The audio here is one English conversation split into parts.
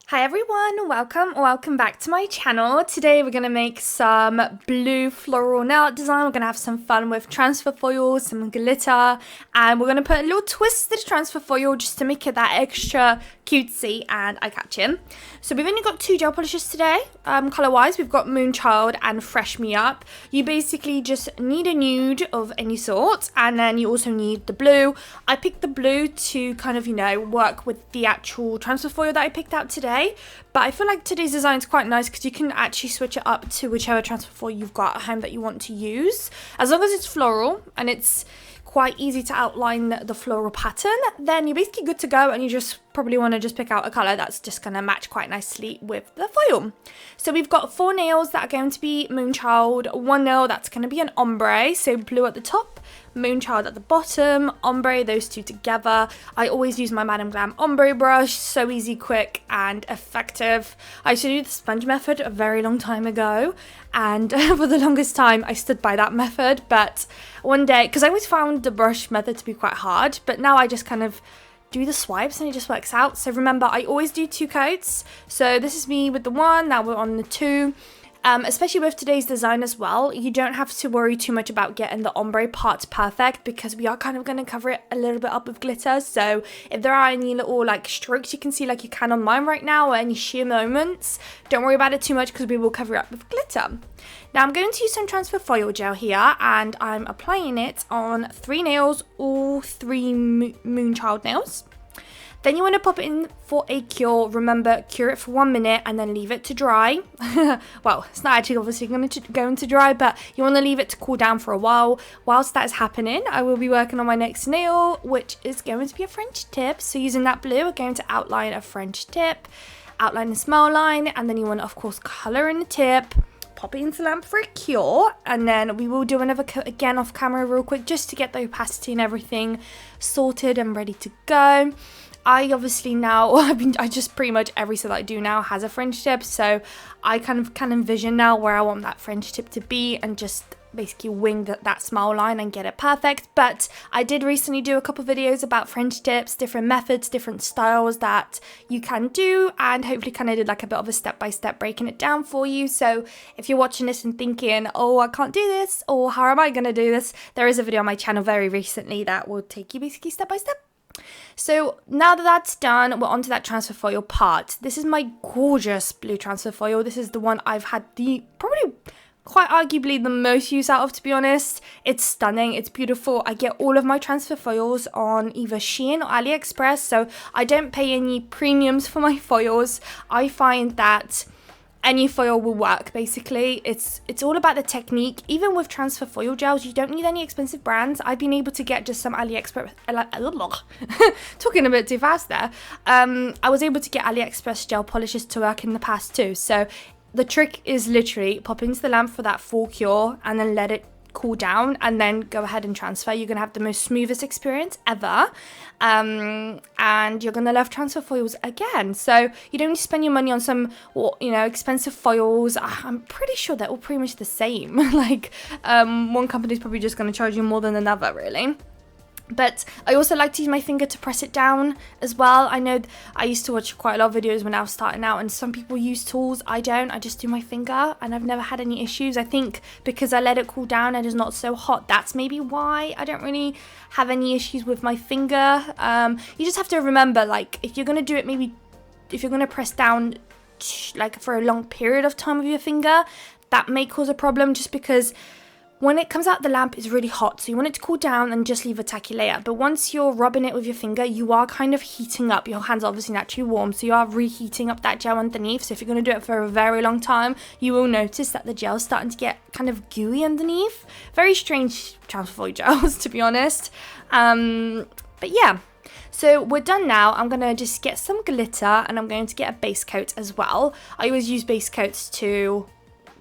Hi everyone, welcome back to my channel. Today we're going to make some blue floral nail art design. We're going to have some fun with transfer foil, some glitter, and we're going to put a little twist to the transfer foil just to make it that extra cutesy and eye-catching. So we've only got two gel polishes today, colour-wise. We've got Moonchild and Fresh Me Up. You basically just need a nude of any sort, and then you also need the blue. I picked the blue to kind of, work with the actual transfer foil that I picked out today. But I feel like today's design is quite nice because you can actually switch it up to whichever transfer foil you've got at home that you want to use. As long as it's floral and it's quite easy to outline the floral pattern, then you're basically good to go, and you just probably want to just pick out a colour that's just going to match quite nicely with the foil. So we've got 4 nails that are going to be Moonchild, 1 nail that's going to be an ombre, so blue at the top, Moonchild at the bottom, ombre, those two together. I always use my Madam Glam ombre brush, so easy, quick and effective. I used to do the sponge method a very long time ago, and for the longest time I stood by that method, but one day, because I always found the brush method to be quite hard, but now I just kind of do the swipes and it just works out. So remember, I always do 2 coats. So this is me with the 1, now we're on the 2. Especially with today's design as well, you don't have to worry too much about getting the ombre parts perfect, because we are kind of going to cover it a little bit up with glitter. So if there are any little strokes you can see like you can on mine right now, or any sheer moments, don't worry about it too much because we will cover it up with glitter. Now I'm going to use some transfer foil gel here, and I'm applying it on 3 nails, all 3 Moonchild nails. Then you want to pop it in for a cure. Remember, cure it for 1 minute and then leave it to dry. Well, it's not actually obviously going to dry, but you want to leave it to cool down for a while. Whilst that is happening, I will be working on my next nail, which is going to be a French tip. So using that blue, we're going to outline a French tip, outline the smile line, and then you want to, of course, colour in the tip. Pop it into the lamp for a cure, and then we will do another coat again off camera real quick just to get the opacity and everything sorted and ready to go. I obviously now, I just pretty much every set that I do now has a French tip, so I kind of can envision now where I want that French tip to be and just basically wing that smile line and get it perfect. But I did recently do a couple videos about French tips, different methods, different styles that you can do, and hopefully kind of did like a bit of a step-by-step breaking it down for you. So if you're watching this and thinking, oh, I can't do this, or how am I going to do this, there is a video on my channel very recently that will take you basically step-by-step. So now that that's done, we're on to that transfer foil part. This is my gorgeous blue transfer foil. This is the one I've had probably quite arguably the most use out of, to be honest. It's stunning, it's beautiful. I get all of my transfer foils on either Shein or AliExpress, so I don't pay any premiums for my foils. I find that any foil will work, basically. It's all about the technique. Even with transfer foil gels, you don't need any expensive brands. I've been able to get just some AliExpress, talking a bit too fast there. I was able to get AliExpress gel polishes to work in the past too. So the trick is literally pop into the lamp for that full cure and then let it cool down, and then go ahead and transfer. You're gonna have the most smoothest experience ever, and you're gonna love transfer foils again. So you don't need to spend your money on some expensive foils. I'm pretty sure they're all pretty much the same. One company's probably just gonna charge you more than another, really. But I also like to use my finger to press it down as well. I know I used to watch quite a lot of videos when I was starting out, and some people use tools. I don't. I just do my finger, and I've never had any issues. I think because I let it cool down and it's not so hot, that's maybe why I don't really have any issues with my finger. You just have to remember, if you're going to do it, maybe if you're going to press down for a long period of time with your finger, that may cause a problem, just because when it comes out the lamp, it's really hot, so you want it to cool down and just leave a tacky layer. But once you're rubbing it with your finger, you are kind of heating up. Your hands are obviously naturally warm, so you are reheating up that gel underneath. So if you're going to do it for a very long time, you will notice that the gel's starting to get kind of gooey underneath. Very strange transfer foil gels, to be honest. But yeah. So we're done now. I'm going to just get some glitter, and I'm going to get a base coat as well. I always use base coats to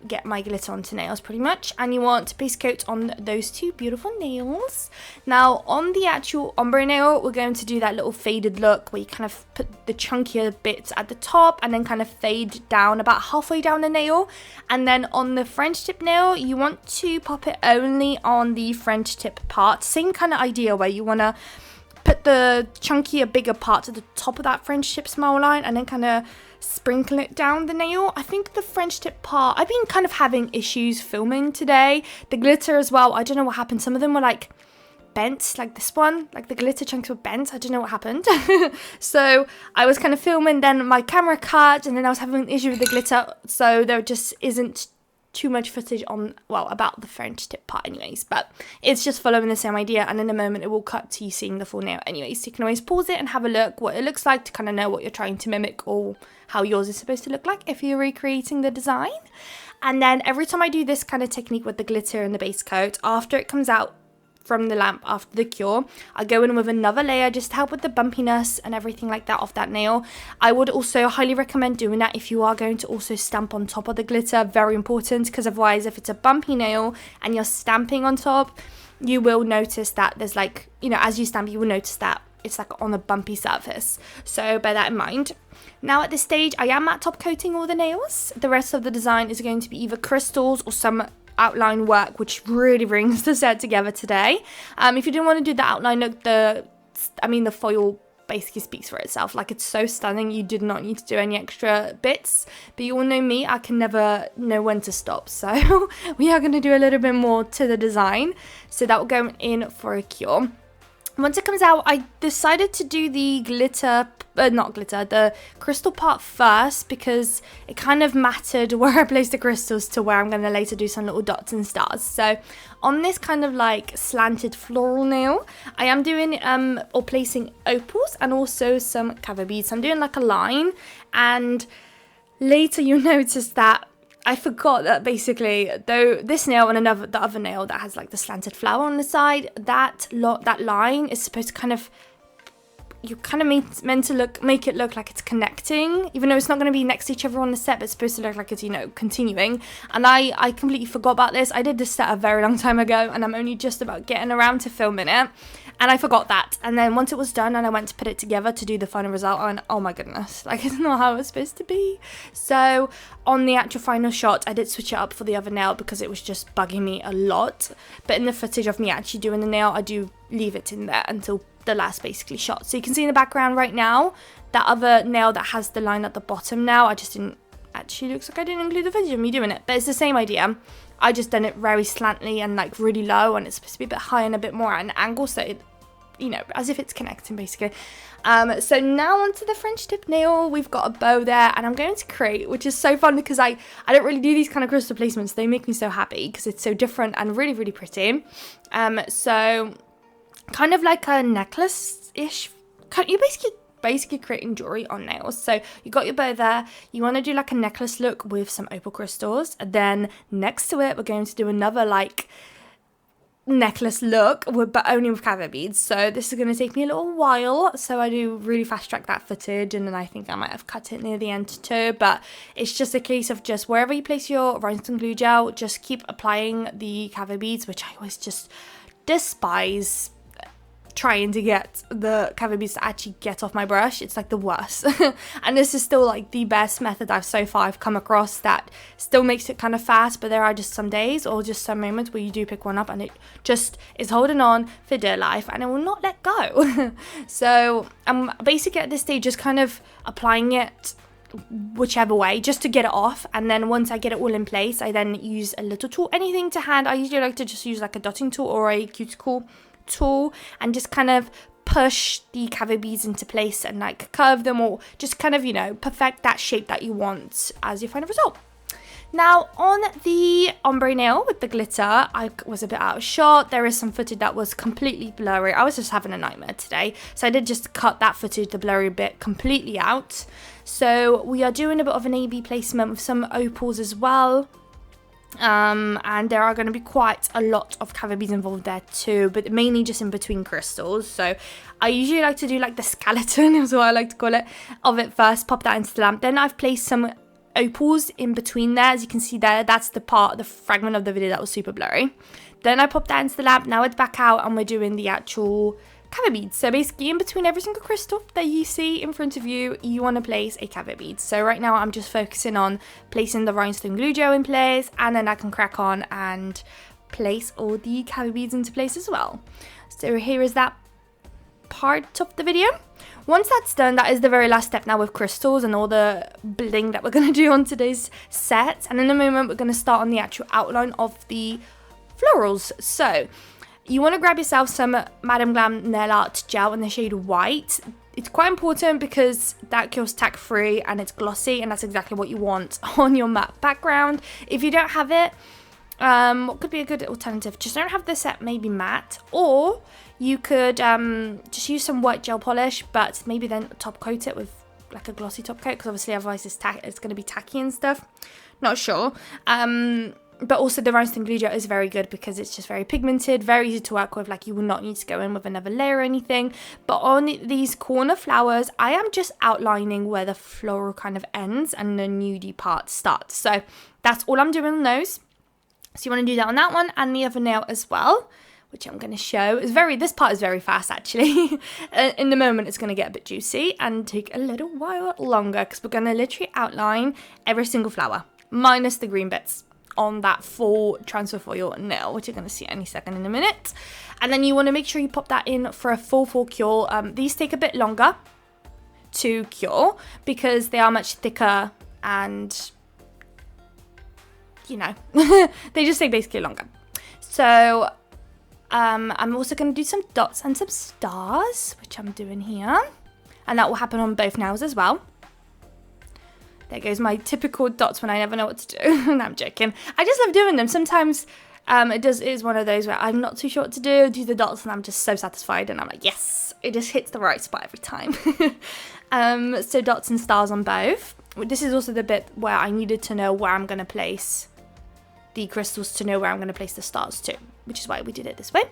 get my glitter onto nails pretty much, and you want base coat on those 2 beautiful nails. Now on the actual ombre nail, we're going to do that little faded look where you kind of put the chunkier bits at the top and then kind of fade down about halfway down the nail. And then on the French tip nail, you want to pop it only on the French tip part. Same kind of idea where you want to put the chunkier, bigger part to the top of that French tip smile line and then kind of sprinkle it down the nail. I think the French tip part, I've been kind of having issues filming today. The glitter as well, I don't know what happened. Some of them were like bent, like this one, like the glitter chunks were bent. I don't know what happened. So I was kind of filming, then my camera cut, and then I was having an issue with the glitter, so there just isn't too much footage on, well, about the French tip part anyways, but it's just following the same idea, and in a moment it will cut to you seeing the full nail anyways. So you can always pause it and have a look what it looks like to kind of know what you're trying to mimic or how yours is supposed to look like if you're recreating the design. And then every time I do this kind of technique with the glitter and the base coat, after it comes out from the lamp after the cure, I go in with another layer just to help with the bumpiness and everything like that off that nail. I would also highly recommend doing that if you are going to also stamp on top of the glitter. Very important, because otherwise if it's a bumpy nail and you're stamping on top, you will notice that there's like, you know, as you stamp you will notice that it's like on a bumpy surface. So bear that in mind. Now at this stage I am matte top coating all the nails. The rest of the design is going to be either crystals or some outline work, which really brings the set together today. If you didn't want to do the outline look, the foil basically speaks for itself. Like, it's so stunning, you did not need to do any extra bits. But you all know me, I can never know when to stop, so we are going to do a little bit more to the design. So that will go in for a cure. Once it comes out, I decided to do the the crystal part first, because it kind of mattered where I placed the crystals to where I'm going to later do some little dots and stars. So on this kind of like slanted floral nail, I am doing or placing opals and also some caviar beads. I'm doing like a line, and later you'll notice that I forgot that basically, though this nail and the other nail that has like the slanted flower on the side, that line is supposed to kind of, you kind of meant to make it look like it's connecting, even though it's not going to be next to each other on the set, but it's supposed to look like it's, you know, continuing. And I completely forgot about this. I did this set a very long time ago, and I'm only just about getting around to filming it, and I forgot that. And then once it was done and I went to put it together to do the final result, I went, oh my goodness, like, it's not how it's supposed to be. So on the actual final shot, I did switch it up for the other nail because it was just bugging me a lot. But in the footage of me actually doing the nail, I do leave it in there until the last basically shot. So you can see in the background right now, that other nail that has the line at the bottom now, I just didn't, actually looks like I didn't include the footage of me doing it, but it's the same idea. I just done it very slantly and like really low, and it's supposed to be a bit high and a bit more at an angle, so it, you know, as if it's connecting basically. So now onto the French tip nail. We've got a bow there, and I'm going to create, which is so fun because I don't really do these kind of crystal placements. They make me so happy because it's so different and really, really pretty. So kind of like a necklace-ish, you basically creating jewelry on nails. So you got your bow there, you want to do like a necklace look with some opal crystals, and then next to it we're going to do another like necklace look, but only with caviar beads. So this is going to take me a little while, so I do really fast track that footage, and then I think I might have cut it near the end too. But it's just a case of just wherever you place your rhinestone glue gel, just keep applying the caviar beads, which I always just despise trying to get the caviar beads to actually get off my brush. It's like the worst. And this is still like the best method I've come across that still makes it kind of fast, but there are just some days or just some moments where you do pick one up and it just is holding on for dear life and it will not let go. So I'm basically at this stage just kind of applying it whichever way just to get it off, and then once I get it all in place, I then use a little tool, anything to hand. I usually like to just use like a dotting tool or a cuticle tool and just kind of push the caviar beads into place and like curve them, or just kind of, you know, perfect that shape that you want as your final result. Now on the ombre nail with the glitter, I was a bit out of shot. There is some footage that was completely blurry. I was just having a nightmare today, so I did just cut that footage, the blurry bit, completely out. So we are doing a bit of an A/B placement with some opals as well. And there are going to be quite a lot of caviar beads involved there too, but mainly just in between crystals. So I usually like to do like the skeleton, is what I like to call it, of it first, pop that into the lamp. Then I've placed some opals in between there. As you can see there, that's the fragment of the video that was super blurry. Then I pop that into the lamp. Now it's back out and we're doing the actual caviar beads. So basically in between every single crystal that you see in front of you, you want to place a caviar bead. So right now I'm just focusing on placing the rhinestone glue gel in place, and then I can crack on and place all the caviar beads into place as well. So here is that part of the video. Once that's done, that is the very last step now with crystals and all the bling that we're going to do on today's set. And in a moment, we're going to start on the actual outline of the florals. So you want to grab yourself some Madam Glam nail art gel in the shade white. It's quite important because that kills tack free and it's glossy, and that's exactly what you want on your matte background. If you don't have it, what could be a good alternative? Just don't have the set maybe matte, or you could just use some white gel polish, but maybe then top coat it with like a glossy top coat, because obviously otherwise it's going to be tacky and stuff. Not sure. But also the rhinestone glue gel is very good because it's just very pigmented, very easy to work with. Like, you will not need to go in with another layer or anything. But on these corner flowers, I am just outlining where the floral kind of ends and the nudie part starts. So that's all I'm doing on those. So you want to do that on that one and the other nail as well, which I'm going to show. This part is very fast actually. In the moment it's going to get a bit juicy and take a little while longer because we're going to literally outline every single flower, minus the green bits, on that full transfer foil nail, which you're going to see any second in a minute. And then you want to make sure you pop that in for a full cure. These take a bit longer to cure because they are much thicker and, you know, they just take basically longer. So I'm also going to do some dots and some stars, which I'm doing here, and that will happen on both nails as well. There goes my typical dots when I never know what to do. No, I'm joking. I just love doing them. Sometimes it is one of those where I'm not too sure what to do the dots, and I'm just so satisfied, and I'm like, yes, it just hits the right spot every time. So dots and stars on both. This is also the bit where I needed to know where I'm going to place the crystals to know where I'm going to place the stars too, which is why we did it this way.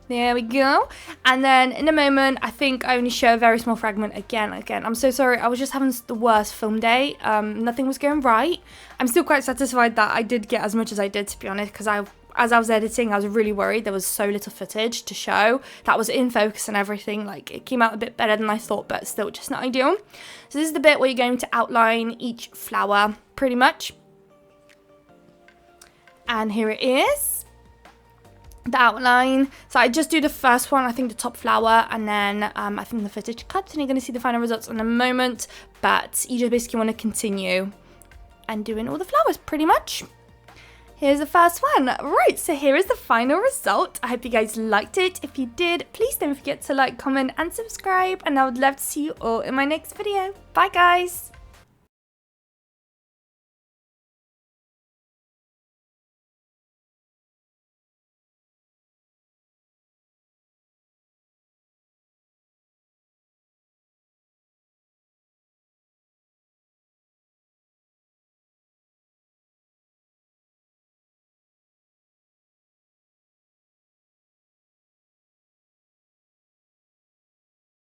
There we go. And then in a moment, I think I only show a very small fragment again. I'm so sorry. I was just having the worst film day. Nothing was going right. I'm still quite satisfied that I did get as much as I did, to be honest, because as I was editing, I was really worried. There was so little footage to show that was in focus and everything. Like, it came out a bit better than I thought, but still just not ideal. So this is the bit where you're going to outline each flower pretty much. And here it is. The outline. So I just do the first one, I think the top flower, and then I think the footage cuts, and you're going to see the final results in a moment. But you just basically want to continue and doing all the flowers pretty much. Here's the first one. Right, so here is the final result. I hope you guys liked it. If you did, please don't forget to like, comment and subscribe, and I would love to see you all in my next video. Bye guys.